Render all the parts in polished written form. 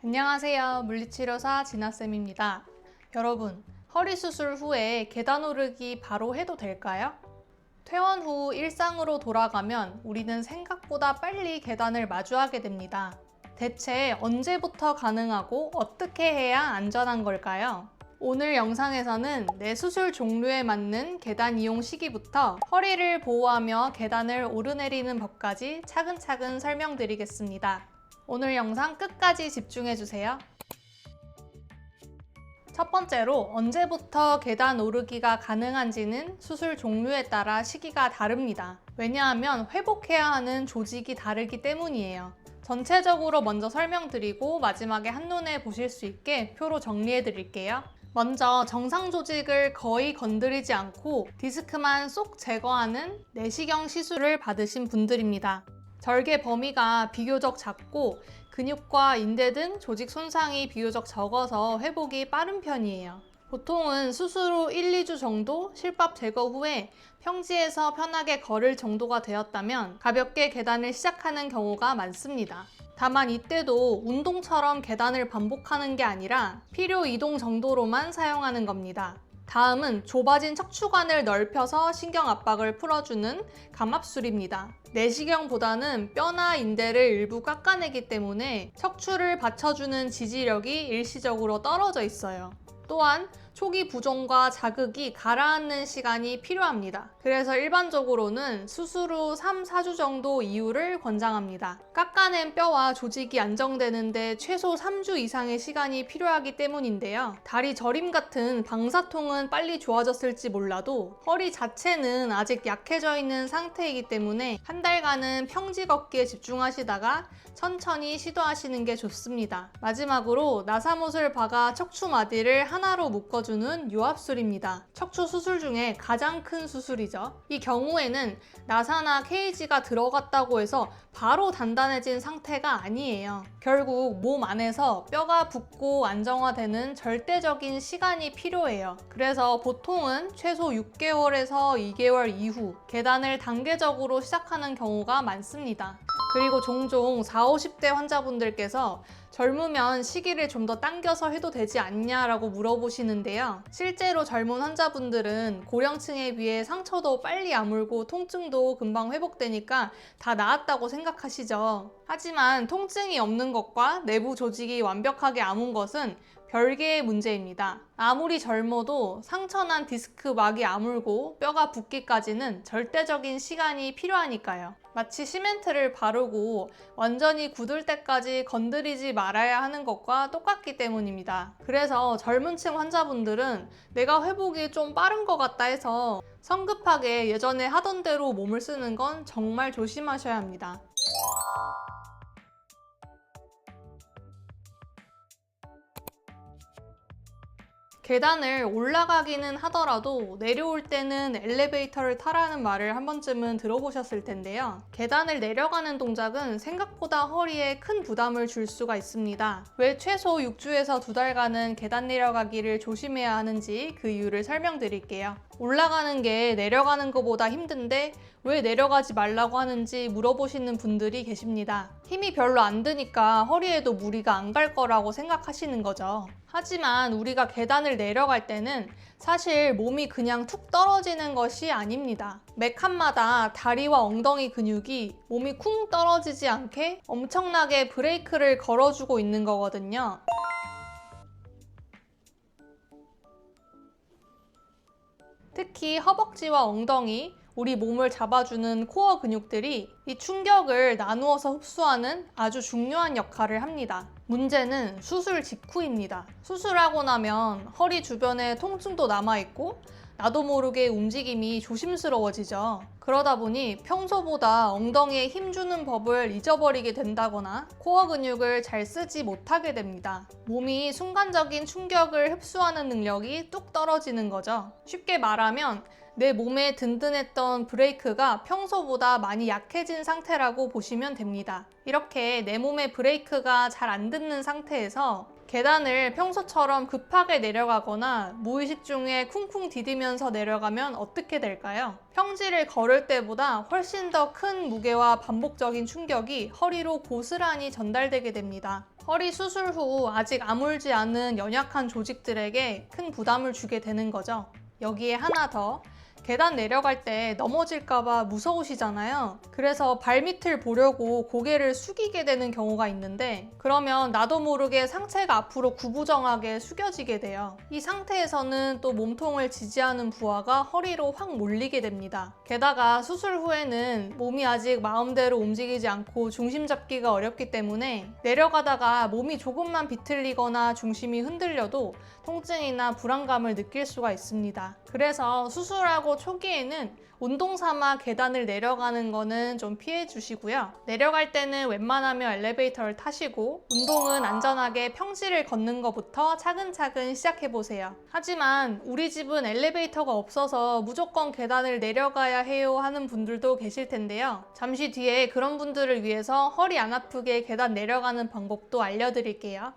안녕하세요. 물리치료사 진아쌤입니다. 여러분, 허리 수술 후에 계단 오르기 바로 해도 될까요? 퇴원 후 일상으로 돌아가면 우리는 생각보다 빨리 계단을 마주하게 됩니다. 대체 언제부터 가능하고 어떻게 해야 안전한 걸까요? 오늘 영상에서는 내 수술 종류에 맞는 계단 이용 시기부터 허리를 보호하며 계단을 오르내리는 법까지 차근차근 설명드리겠습니다. 오늘 영상 끝까지 집중해주세요. 첫 번째로 언제부터 계단 오르기가 가능한지는 수술 종류에 따라 시기가 다릅니다. 왜냐하면 회복해야 하는 조직이 다르기 때문이에요. 전체적으로 먼저 설명드리고 마지막에 한눈에 보실 수 있게 표로 정리해 드릴게요. 먼저 정상 조직을 거의 건드리지 않고 디스크만 쏙 제거하는 내시경 시술을 받으신 분들입니다. 절개 범위가 비교적 작고 근육과 인대 등 조직 손상이 비교적 적어서 회복이 빠른 편이에요. 보통은 수술 후 1, 2주 정도 실밥 제거 후에 평지에서 편하게 걸을 정도가 되었다면 가볍게 계단을 시작하는 경우가 많습니다. 다만 이때도 운동처럼 계단을 반복하는 게 아니라 필요 이동 정도로만 사용하는 겁니다. 다음은 좁아진 척추관을 넓혀서 신경 압박을 풀어주는 감압술입니다. 내시경보다는 뼈나 인대를 일부 깎아내기 때문에 척추를 받쳐주는 지지력이 일시적으로 떨어져 있어요. 또한 초기 부종과 자극이 가라앉는 시간이 필요합니다. 그래서 일반적으로는 수술 후 3, 4주 정도 이후를 권장합니다. 깎아낸 뼈와 조직이 안정되는데 최소 3주 이상의 시간이 필요하기 때문인데요. 다리 저림 같은 방사통은 빨리 좋아졌을지 몰라도 허리 자체는 아직 약해져 있는 상태이기 때문에 한 달간은 평지 걷기에 집중하시다가 천천히 시도하시는 게 좋습니다. 마지막으로 나사못을 박아 척추 마디를 하나로 묶어주는 요합술입니다. 척추 수술 중에 가장 큰 수술이죠. 이 경우에는 나사나 케이지가 들어갔다고 해서 바로 단단해진 상태가 아니에요. 결국 몸 안에서 뼈가 붙고 안정화되는 절대적인 시간이 필요해요. 그래서 보통은 최소 6개월에서 2개월 이후 계단을 단계적으로 시작하는 경우가 많습니다. 그리고 종종 40, 50대 환자분들께서 젊으면 시기를 좀 더 당겨서 해도 되지 않냐라고 물어보시는데요. 실제로 젊은 환자분들은 고령층에 비해 상처도 빨리 아물고 통증도 금방 회복되니까 다 나았다고 생각하시죠. 하지만 통증이 없는 것과 내부 조직이 완벽하게 아문 것은 별개의 문제입니다. 아무리 젊어도 상처난 디스크 막이 아물고 뼈가 붓기까지는 절대적인 시간이 필요하니까요. 마치 시멘트를 바르고 완전히 굳을 때까지 건드리지 말아야 하는 것과 똑같기 때문입니다. 그래서 젊은 층 환자분들은 내가 회복이 좀 빠른 것 같다 해서 성급하게 예전에 하던 대로 몸을 쓰는 건 정말 조심하셔야 합니다. 계단을 올라가기는 하더라도 내려올 때는 엘리베이터를 타라는 말을 한 번쯤은 들어보셨을 텐데요. 계단을 내려가는 동작은 생각보다 허리에 큰 부담을 줄 수가 있습니다. 왜 최소 6주에서 2달간은 계단 내려가기를 조심해야 하는지 그 이유를 설명드릴게요. 올라가는 게 내려가는 것보다 힘든데 왜 내려가지 말라고 하는지 물어보시는 분들이 계십니다. 힘이 별로 안 드니까 허리에도 무리가 안 갈 거라고 생각하시는 거죠. 하지만 우리가 계단을 내려갈 때는 사실 몸이 그냥 툭 떨어지는 것이 아닙니다. 매 칸마다 다리와 엉덩이 근육이 몸이 쿵 떨어지지 않게 엄청나게 브레이크를 걸어주고 있는 거거든요. 특히 허벅지와 엉덩이, 우리 몸을 잡아주는 코어 근육들이 이 충격을 나누어서 흡수하는 아주 중요한 역할을 합니다. 문제는 수술 직후입니다. 수술하고 나면 허리 주변에 통증도 남아있고 나도 모르게 움직임이 조심스러워지죠. 그러다 보니 평소보다 엉덩이에 힘주는 법을 잊어버리게 된다거나 코어 근육을 잘 쓰지 못하게 됩니다. 몸이 순간적인 충격을 흡수하는 능력이 뚝 떨어지는 거죠. 쉽게 말하면 내 몸에 든든했던 브레이크가 평소보다 많이 약해진 상태라고 보시면 됩니다. 이렇게 내 몸의 브레이크가 잘 안 듣는 상태에서 계단을 평소처럼 급하게 내려가거나 무의식 중에 쿵쿵 디디면서 내려가면 어떻게 될까요? 평지를 걸을 때보다 훨씬 더 큰 무게와 반복적인 충격이 허리로 고스란히 전달되게 됩니다. 허리 수술 후 아직 아물지 않은 연약한 조직들에게 큰 부담을 주게 되는 거죠. 여기에 하나 더. 계단 내려갈 때 넘어질까봐 무서우시잖아요. 그래서 발밑을 보려고 고개를 숙이게 되는 경우가 있는데, 그러면 나도 모르게 상체가 앞으로 구부정하게 숙여지게 돼요. 이 상태에서는 또 몸통을 지지하는 부하가 허리로 확 몰리게 됩니다. 게다가 수술 후에는 몸이 아직 마음대로 움직이지 않고 중심 잡기가 어렵기 때문에 내려가다가 몸이 조금만 비틀리거나 중심이 흔들려도 통증이나 불안감을 느낄 수가 있습니다. 그래서 수술하고 초기에는 운동 삼아 계단을 내려가는 거는 좀 피해 주시고요. 내려갈 때는 웬만하면 엘리베이터를 타시고, 운동은 안전하게 평지를 걷는 것부터 차근차근 시작해 보세요. 하지만 우리 집은 엘리베이터가 없어서 무조건 계단을 내려가야 해요 하는 분들도 계실 텐데요. 잠시 뒤에 그런 분들을 위해서 허리 안 아프게 계단 내려가는 방법도 알려드릴게요.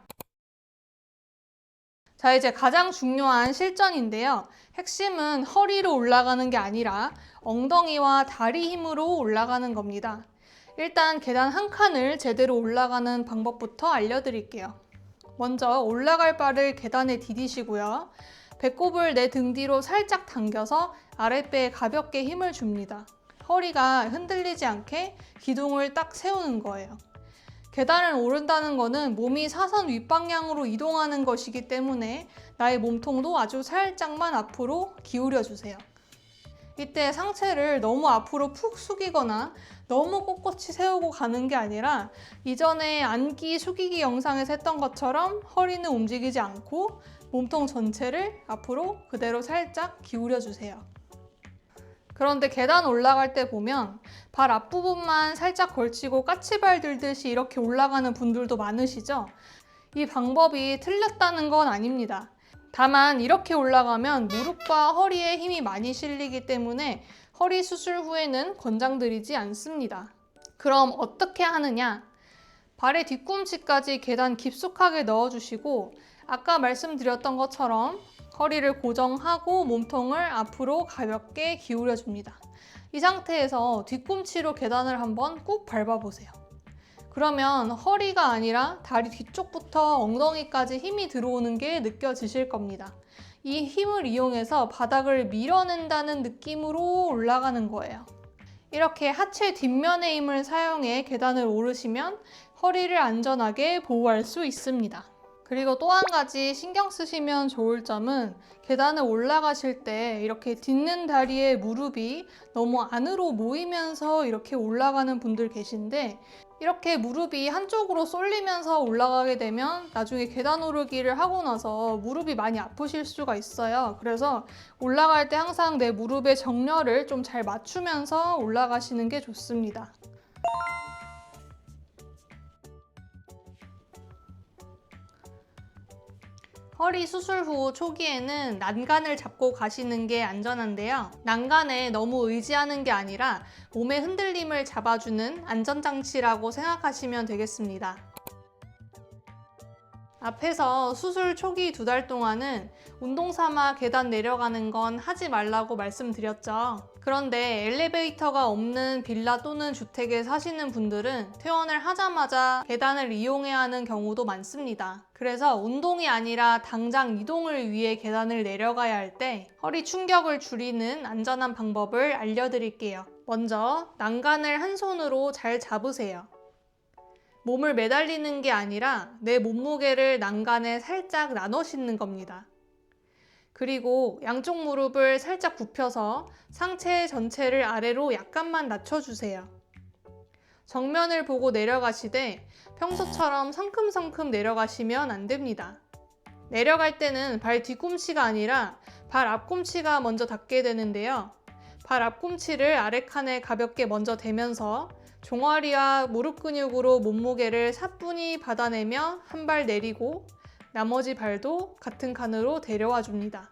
자, 이제 가장 중요한 실전인데요. 핵심은 허리로 올라가는 게 아니라 엉덩이와 다리 힘으로 올라가는 겁니다. 일단 계단 한 칸을 제대로 올라가는 방법부터 알려드릴게요. 먼저 올라갈 발을 계단에 디디시고요. 배꼽을 내 등 뒤로 살짝 당겨서 아랫배에 가볍게 힘을 줍니다. 허리가 흔들리지 않게 기둥을 딱 세우는 거예요. 계단을 오른다는 것은 몸이 사선 윗방향으로 이동하는 것이기 때문에 나의 몸통도 아주 살짝만 앞으로 기울여 주세요. 이때 상체를 너무 앞으로 푹 숙이거나 너무 꼿꼿이 세우고 가는 게 아니라 이전에 앉기 숙이기 영상에서 했던 것처럼 허리는 움직이지 않고 몸통 전체를 앞으로 그대로 살짝 기울여 주세요. 그런데 계단 올라갈 때 보면 발 앞부분만 살짝 걸치고 까치발 들듯이 이렇게 올라가는 분들도 많으시죠? 이 방법이 틀렸다는 건 아닙니다. 다만 이렇게 올라가면 무릎과 허리에 힘이 많이 실리기 때문에 허리 수술 후에는 권장드리지 않습니다. 그럼 어떻게 하느냐? 발의 뒤꿈치까지 계단 깊숙하게 넣어주시고, 아까 말씀드렸던 것처럼 허리를 고정하고 몸통을 앞으로 가볍게 기울여 줍니다. 이 상태에서 뒤꿈치로 계단을 한번 꾹 밟아보세요. 그러면 허리가 아니라 다리 뒤쪽부터 엉덩이까지 힘이 들어오는 게 느껴지실 겁니다. 이 힘을 이용해서 바닥을 밀어낸다는 느낌으로 올라가는 거예요. 이렇게 하체 뒷면의 힘을 사용해 계단을 오르시면 허리를 안전하게 보호할 수 있습니다. 그리고 또 한 가지 신경 쓰시면 좋을 점은, 계단을 올라가실 때 이렇게 딛는 다리에 무릎이 너무 안으로 모이면서 이렇게 올라가는 분들 계신데, 이렇게 무릎이 한쪽으로 쏠리면서 올라가게 되면 나중에 계단 오르기를 하고 나서 무릎이 많이 아프실 수가 있어요. 그래서 올라갈 때 항상 내 무릎의 정렬을 좀 잘 맞추면서 올라가시는 게 좋습니다. 허리 수술 후 초기에는 난간을 잡고 가시는 게 안전한데요. 난간에 너무 의지하는 게 아니라 몸의 흔들림을 잡아주는 안전장치라고 생각하시면 되겠습니다. 앞에서 수술 초기 2달 동안은 운동 삼아 계단 내려가는 건 하지 말라고 말씀드렸죠. 그런데 엘리베이터가 없는 빌라 또는 주택에 사시는 분들은 퇴원을 하자마자 계단을 이용해야 하는 경우도 많습니다. 그래서 운동이 아니라 당장 이동을 위해 계단을 내려가야 할 때 허리 충격을 줄이는 안전한 방법을 알려드릴게요. 먼저 난간을 한 손으로 잘 잡으세요. 몸을 매달리는 게 아니라 내 몸무게를 난간에 살짝 나눠 싣는 겁니다. 그리고 양쪽 무릎을 살짝 굽혀서 상체 전체를 아래로 약간만 낮춰주세요. 정면을 보고 내려가시되 평소처럼 성큼성큼 내려가시면 안 됩니다. 내려갈 때는 발 뒤꿈치가 아니라 발 앞꿈치가 먼저 닿게 되는데요. 발 앞꿈치를 아래 칸에 가볍게 먼저 대면서 종아리와 무릎 근육으로 몸무게를 사뿐히 받아내며 한 발 내리고 나머지 발도 같은 칸으로 데려와 줍니다.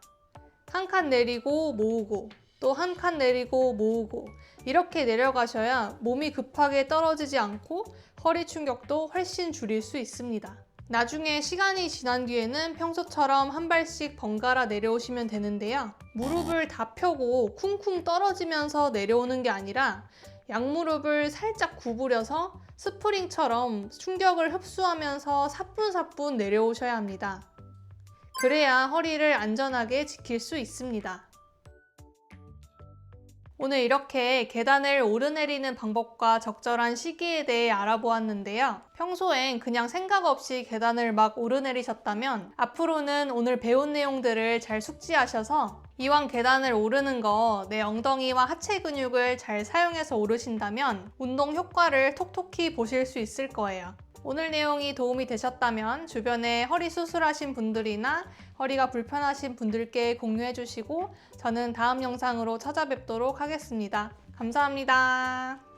한 칸 내리고 모으고 또 한 칸 내리고 모으고 이렇게 내려가셔야 몸이 급하게 떨어지지 않고 허리 충격도 훨씬 줄일 수 있습니다. 나중에 시간이 지난 뒤에는 평소처럼 한 발씩 번갈아 내려오시면 되는데요. 무릎을 다 펴고 쿵쿵 떨어지면서 내려오는 게 아니라 양무릎을 살짝 구부려서 스프링처럼 충격을 흡수하면서 사뿐사뿐 내려오셔야 합니다. 그래야 허리를 안전하게 지킬 수 있습니다. 오늘 이렇게 계단을 오르내리는 방법과 적절한 시기에 대해 알아보았는데요. 평소엔 그냥 생각 없이 계단을 막 오르내리셨다면 앞으로는 오늘 배운 내용들을 잘 숙지하셔서 이왕 계단을 오르는 거 내 엉덩이와 하체 근육을 잘 사용해서 오르신다면 운동 효과를 톡톡히 보실 수 있을 거예요. 오늘 내용이 도움이 되셨다면 주변에 허리 수술하신 분들이나 허리가 불편하신 분들께 공유해 주시고 저는 다음 영상으로 찾아뵙도록 하겠습니다. 감사합니다.